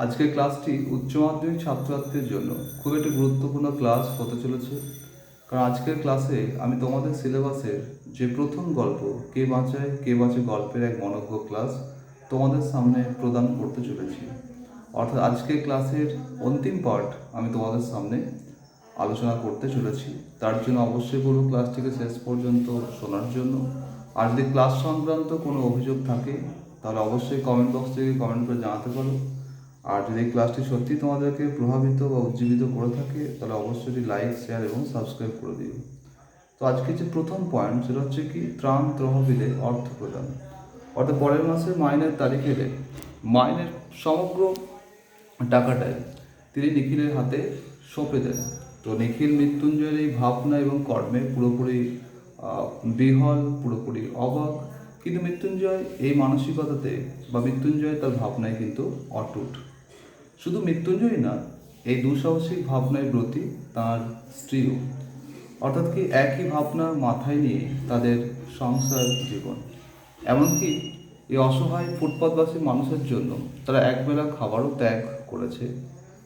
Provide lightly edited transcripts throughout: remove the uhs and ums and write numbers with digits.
আজকের ক্লাসটি উচ্চ মাধ্যমিক ছাত্রছাত্রীদের জন্য খুব একটি গুরুত্বপূর্ণ ক্লাস হতে চলেছে। কারণ আজকের ক্লাসে আমি তোমাদের সিলেবাসের যে প্রথম গল্প কে বাঁচায় কে বাঁচে গল্পের এক মনোজ্ঞ ক্লাস তোমাদের সামনে প্রদান করতে চলেছি। অর্থাৎ আজকের ক্লাসের অন্তিম পার্ট আমি তোমাদের সামনে আলোচনা করতে চলেছি। তার জন্য অবশ্যই বলবো ক্লাসটিকে শেষ পর্যন্ত শোনার জন্য। আর যদি ক্লাস সংক্রান্ত কোনো অভিযোগ থাকে তাহলে অবশ্যই কমেন্ট বক্স থেকে কমেন্ট করে জানাতে পারো। আর যদি ক্লাসটি সত্যি তোমাদেরকে প্রভাবিত বা উজ্জীবিত করে থাকে তাহলে অবশ্যই লাইক, শেয়ার এবং সাবস্ক্রাইব করে দিও। তো আজকে যে প্রথম পয়েন্ট সেটা হচ্ছে কি ত্রাণ তহবিলে অর্থ প্রদান। অর্থাৎ পরের মাসে মাইনের তারিখ এলে মাইনের সমগ্র টাকাটাই তিনি নিখিলের হাতে সঁপে দেন। তো নিখিল মৃত্যুঞ্জয়ের এই ভাবনা এবং কর্মে পুরোপুরি বিহল, পুরোপুরি অবাক। কিন্তু মৃত্যুঞ্জয় এই মানসিকতাতে বা মৃত্যুঞ্জয় তার ভাবনায় কিন্তু অটুট। শুধু মৃত্যুঞ্জয় না, এই দুঃসাহসিক ভাবনায় ব্রতী তার স্ত্রীও। অর্থাৎ কি একই ভাবনা মাথায় নিয়ে তাদের সংসার জীবন। এমনকি এই অসহায় ফুটপাতবাসী মানুষের জন্য তারা একবেলা খাবারও ত্যাগ করেছে।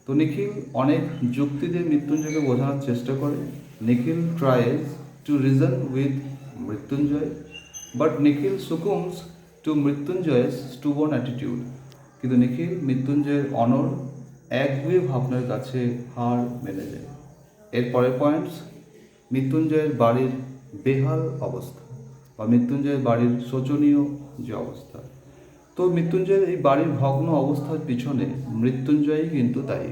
তো নিখিল অনেক যুক্তি দিয়ে মৃত্যুঞ্জয়কে বোঝানোর চেষ্টা করে। Nikhil tries to reason with Mrityunjay, but Nikhil succumbs to মৃত্যুঞ্জয়ের স্টুবর্ন অ্যাটিটিউড। কিন্তু নিখিল মৃত্যুঞ্জয়ের অনড় একগুঁয়ে ভাবনার কাছে হার মেনে যায়। এর পরের পয়েন্টস, মৃত্যুঞ্জয়ের বাড়ির বেহাল অবস্থা বা মৃত্যুঞ্জয়ের বাড়ির শোচনীয় যে অবস্থা। তো মৃত্যুঞ্জয়ের এই বাড়ির ভগ্ন অবস্থার পিছনে মৃত্যুঞ্জয়ই কিন্তু দায়ী।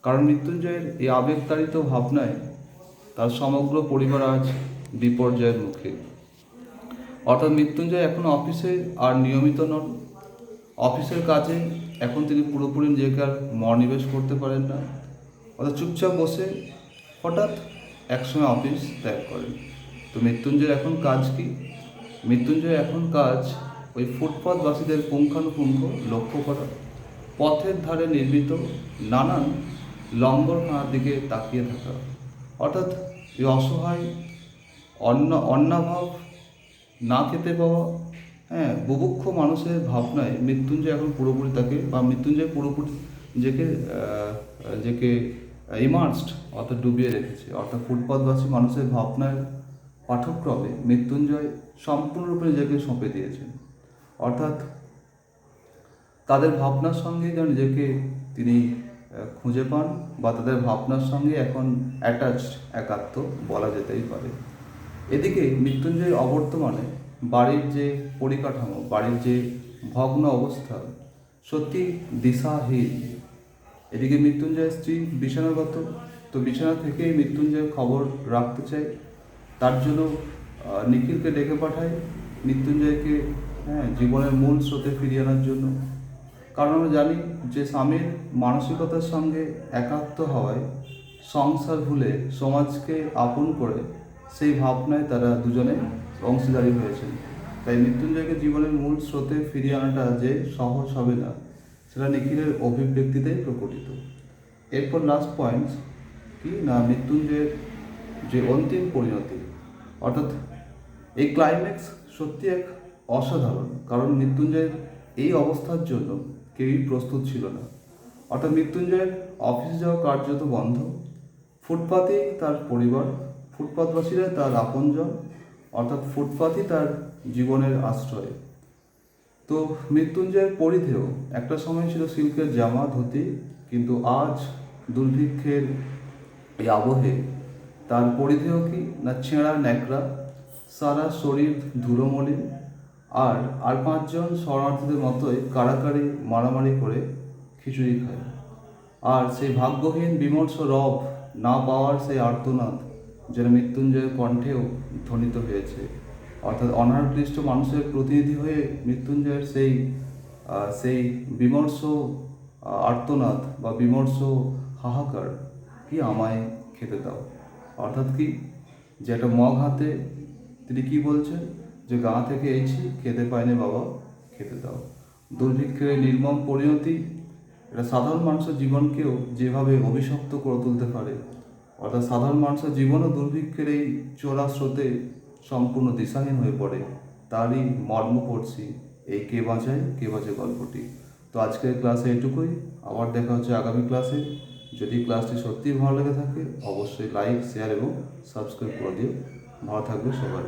কারণ মৃত্যুঞ্জয়ের এই আবেগতাড়িত ভাবনায় তার সমগ্র পরিবার আজ বিপর্যয়ের মুখে। অর্থাৎ মৃত্যুঞ্জয় এখন অফিসে আর নিয়মিত নন। অফিসের কাজে এখন তিনি পুরোপুরি নিজেকে আর মনোনিবেশ করতে পারেন না। অর্থাৎ চুপচাপ বসে হঠাৎ একসময় অফিস ত্যাগ করেন। তো মৃত্যুঞ্জয়ের এখন কাজ কি? মৃত্যুঞ্জয় এখন কাজ ওই ফুটপাতবাসীদের পুঙ্খানুপুঙ্খ লক্ষ্য করা, পথের ধারে নির্মিত নানান লঙ্গরখানার দিকে তাকিয়ে থাকা। অর্থাৎ এই অসহায় অন্নাভাব, না খেতে পাওয়া, বুভুক্ষ মানুষের ভাবনায় মৃত্যুঞ্জয় এখন পুরোপুরি তাকে বা মৃত্যুঞ্জয় পুরোপুরি নিজেকে নিজেকে ইমার্সড অর্থাৎ ডুবিয়ে রেখেছে। অর্থাৎ ফুটপাতবাসী মানুষের ভাবনার পাঠক্রমে মৃত্যুঞ্জয় সম্পূর্ণরূপে নিজেকে সঁপে দিয়েছেন। অর্থাৎ তাদের ভাবনার সঙ্গে যেন নিজেকে তিনি খুঁজে পান বা তাদের ভাবনার সঙ্গে এখন অ্যাটাচড, একাত্ম বলা যেতেই পারে। এদিকে মৃত্যুঞ্জয় অবর্তমানে বাড়ির যে পরিকাঠামো, বাড়ির যে ভগ্ন অবস্থা, সত্যি দিশাহীন। এদিকে মৃত্যুঞ্জয়ের স্ত্রী বিছানাগত। তো বিছানা থেকেই মৃত্যুঞ্জয় খবর রাখতে চায়। তার জন্য নিখিলকে ডেকে পাঠায় মৃত্যুঞ্জয়কে জীবনের মূল স্রোতে ফিরিয়ে আনার জন্য। কারণ আমরা জানি যে স্বামীর মানসিকতার সঙ্গে একাত্ম হওয়ায় সংসার ভুলে সমাজকে আপন করে সেই ভাবনায় তারা দুজনে অংশীদারি হয়েছেন। তাই মৃত্যুঞ্জয়কে জীবনের মূল স্রোতে ফিরিয়ে আনাটা যে সহজ হবে না সেটা নিখিলের অভিব্যক্তিতেই প্রকটিত। এরপর লাস্ট পয়েন্টস কি না, মৃত্যুঞ্জয়ের যে অন্তিম পরিণতি। অর্থাৎ এই ক্লাইম্যাক্স সত্যি এক অসাধারণ। কারণ মৃত্যুঞ্জয়ের এই অবস্থার জন্য কেউই প্রস্তুত ছিল না। অর্থাৎ মৃত্যুঞ্জয়ের অফিস যাওয়া কার্যত বন্ধ। ফুটপাতেই তার পরিবার, ফুটপাতবাসীরা তার আপনজন, অর্থাৎ ফুটপাতই তার জীবনের আশ্রয়। তো মৃত্যুঞ্জয়ের পরিধেয় একটা সময় ছিল সিল্কের জামা, ধুতি, কিন্তু আজ দুর্ভিক্ষের এই আবহে তার পরিধেয় কি না ছেঁড়া ন্যাকড়া, সারা শরীর ধুলোমলিন, আর পাঁচজন শরণার্থীদের মতোই কাড়াকাড়ি মারামারি করে খিচুড়ি খায়। আর সেই ভাগ্যহীন বিমর্ষ রব না পাওয়ার সেই আর্তনাদ যেন মৃত্যুঞ্জয়ের কণ্ঠেও ধ্বনিত হয়েছে। অর্থাৎ অনারক্লিষ্ট মানুষের প্রতিনিধি হয়ে মৃত্যুঞ্জয়ের সেই বিমর্ষ আর্তনাদ বা বিমর্ষ হাহাকার, কি আমায় খেতে দাও। অর্থাৎ কি যে একটা মগ হাতে তিনি কি বলছেন যে গা থেকে এইছি, খেতে পায়নি বাবা, খেতে দাও। দুর্ভিক্ষের নির্মম পরিণতি এটা সাধারণ মানুষের জীবনকেও যেভাবে অভিশপ্ত করে তুলতে পারে, অর্থাৎ সাধারণ মানুষের জীবনও দুর্ভিক্ষের এই চোরা স্রোতে সম্পূর্ণ দিশাহীন হয়ে পড়ে, তারই মর্ম পড়ছি এই কে বাঁচায় কে বাঁচে গল্পটি। তো আজকের ক্লাসে এটুকুই, আবার দেখা হচ্ছে আগামী ক্লাসে। যদি ক্লাসটি সত্যিই ভালো লেগে থাকে অবশ্যই লাইক, শেয়ার এবং সাবস্ক্রাইব করে দিও। ভালো থাকবে সবাই।